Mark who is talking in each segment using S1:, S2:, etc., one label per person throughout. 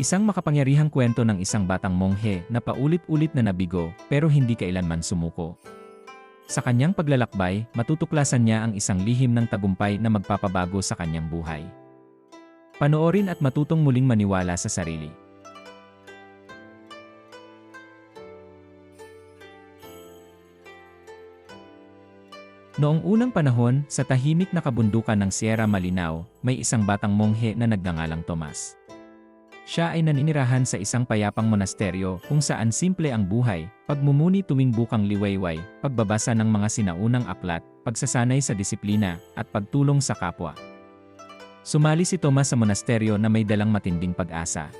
S1: Isang makapangyarihang kwento ng isang batang monghe na paulit-ulit na nabigo pero hindi kailanman sumuko. Sa kanyang paglalakbay, matutuklasan niya ang isang lihim ng tagumpay na magpapabago sa kanyang buhay. Panoorin at matutong muling maniwala sa sarili. Noong unang panahon, sa tahimik na kabundukan ng Sierra Malinao, may isang batang monghe na nagngangalang Tomas. Siya ay naninirahan sa isang payapang monasteryo kung saan simple ang buhay, pagmumuni tuwing bukang liwayway, pagbabasa ng mga sinaunang aklat, pagsasanay sa disiplina, at pagtulong sa kapwa. Sumali si Tomas sa monasteryo na may dalang matinding pag-asa.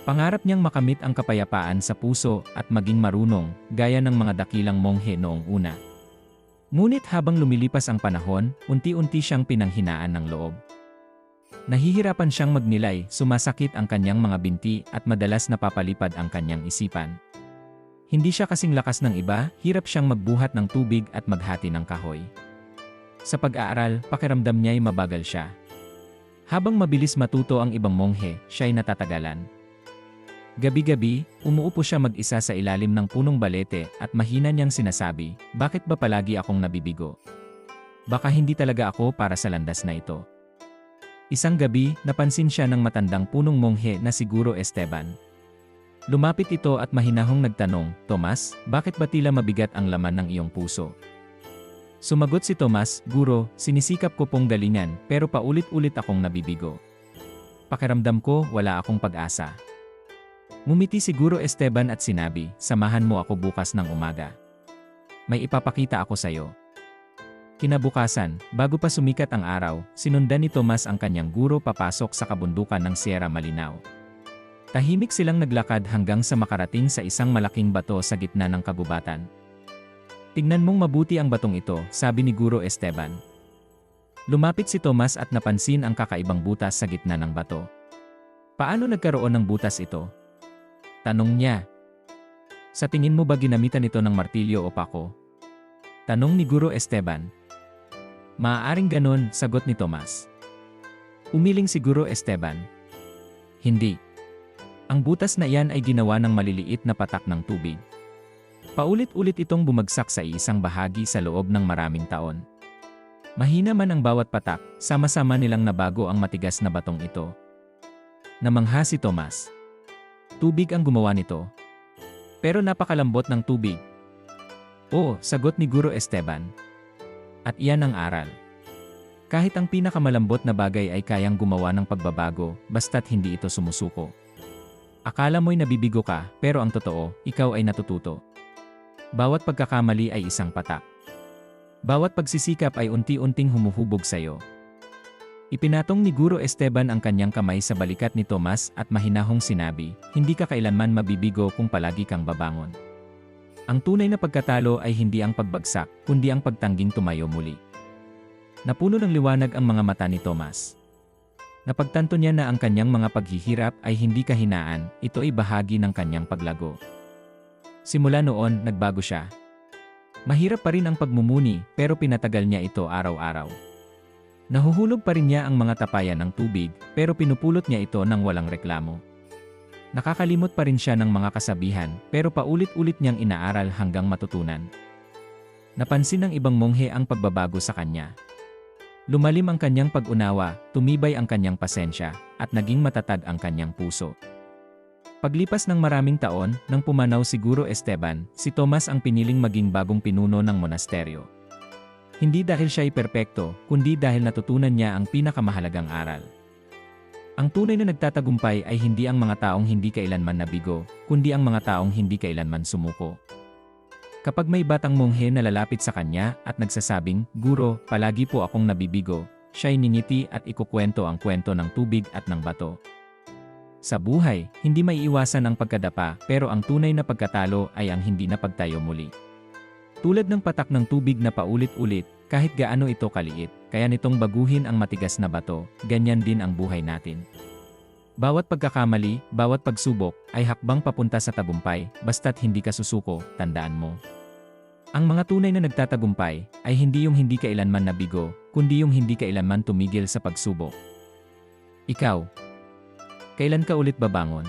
S1: Pangarap niyang makamit ang kapayapaan sa puso at maging marunong, gaya ng mga dakilang monghe noong una. Ngunit habang lumilipas ang panahon, unti-unti siyang pinanghinaan ng loob. Nahihirapan siyang magnilay, sumasakit ang kanyang mga binti at madalas napapalipad ang kanyang isipan. Hindi siya kasing lakas ng iba, hirap siyang magbuhat ng tubig at maghati ng kahoy. Sa pag-aaral, pakiramdam niya'y mabagal siya. Habang mabilis matuto ang ibang monghe, siya'y natatagalan. Gabi-gabi, umuupo siya mag-isa sa ilalim ng punong balete at mahina niyang sinasabi, "Bakit ba palagi akong nabibigo? Baka hindi talaga ako para sa landas na ito." Isang gabi, napansin siya ng matandang punong monghe na si Guro Esteban. Lumapit ito at mahinahong nagtanong, "Tomas, bakit ba tila mabigat ang laman ng iyong puso?" Sumagot si Tomas, "Guro, sinisikap ko pong galingan pero paulit-ulit akong nabibigo. Pakiramdam ko wala akong pag-asa." Ngumiti si Guro Esteban at sinabi, "Samahan mo ako bukas ng umaga. May ipapakita ako sa iyo." Kinabukasan, bago pa sumikat ang araw, sinundan ni Tomas ang kanyang guro papasok sa kabundukan ng Sierra Malinao. Tahimik silang naglakad hanggang sa makarating sa isang malaking bato sa gitna ng kagubatan. "Tingnan mong mabuti ang batong ito," sabi ni Guro Esteban. Lumapit si Tomas at napansin ang kakaibang butas sa gitna ng bato. "Paano nagkaroon ng butas ito?" tanong niya. "Sa tingin mo ba ginamitan ito ng martilyo o pako?" tanong ni Guro Esteban. "Maaaring ganon," sagot ni Tomas. Umiling si Guro Esteban. "Hindi. Ang butas na iyan ay ginawa ng maliliit na patak ng tubig. Paulit-ulit itong bumagsak sa isang bahagi sa loob ng maraming taon. Mahina man ang bawat patak, sama-sama nilang nabago ang matigas na batong ito." Namangha si Tomas. "Tubig ang gumawa nito. Pero napakalambot ng tubig." "Oo," sagot ni Guro Esteban. "At iyan ang aral. Kahit ang pinakamalambot na bagay ay kayang gumawa ng pagbabago, basta't hindi ito sumusuko. Akala mo'y nabibigo ka, pero ang totoo, ikaw ay natututo. Bawat pagkakamali ay isang patak. Bawat pagsisikap ay unti-unting humuhubog sa iyo." Ipinatong ni Guro Esteban ang kanyang kamay sa balikat ni Tomas at mahinahong sinabi, "Hindi ka kailanman mabibigo kung palagi kang babangon. Ang tunay na pagkatalo ay hindi ang pagbagsak, kundi ang pagtangging tumayo muli." Napuno ng liwanag ang mga mata ni Tomas. Napagtanto niya na ang kanyang mga paghihirap ay hindi kahinaan, ito ay bahagi ng kanyang paglago. Simula noon, nagbago siya. Mahirap pa rin ang pagmumuni, pero pinatagal niya ito araw-araw. Nahuhulog pa rin niya ang mga tapayan ng tubig, pero pinupulot niya ito ng walang reklamo. Nakakalimot pa rin siya ng mga kasabihan, pero paulit-ulit niyang inaaral hanggang matutunan. Napansin ng ibang monghe ang pagbabago sa kanya. Lumalim ang kanyang pag-unawa, tumibay ang kanyang pasensya, at naging matatag ang kanyang puso. Paglipas ng maraming taon, nang pumanaw si Guro Esteban, si Tomas ang piniling maging bagong pinuno ng monasteryo. Hindi dahil siya ay perpekto, kundi dahil natutunan niya ang pinakamahalagang aral. Ang tunay na nagtatagumpay ay hindi ang mga taong hindi kailanman nabigo, kundi ang mga taong hindi kailanman sumuko. Kapag may batang monghe na lalapit sa kanya at nagsasabing, "Guro, palagi po akong nabibigo," siya'y ningiti at ikukwento ang kwento ng tubig at ng bato. Sa buhay, hindi maiiwasan ang pagkadapa, pero ang tunay na pagkatalo ay ang hindi na pagtayo muli. Tulad ng patak ng tubig na paulit-ulit, kahit gaano ito kaliit, kaya nitong baguhin ang matigas na bato, ganyan din ang buhay natin. Bawat pagkakamali, bawat pagsubok, ay hakbang papunta sa tagumpay, basta't hindi ka susuko, tandaan mo. Ang mga tunay na nagtatagumpay, ay hindi yung hindi kailanman nabigo, kundi yung hindi kailanman tumigil sa pagsubok. Ikaw, Kailan ka ulit babangon?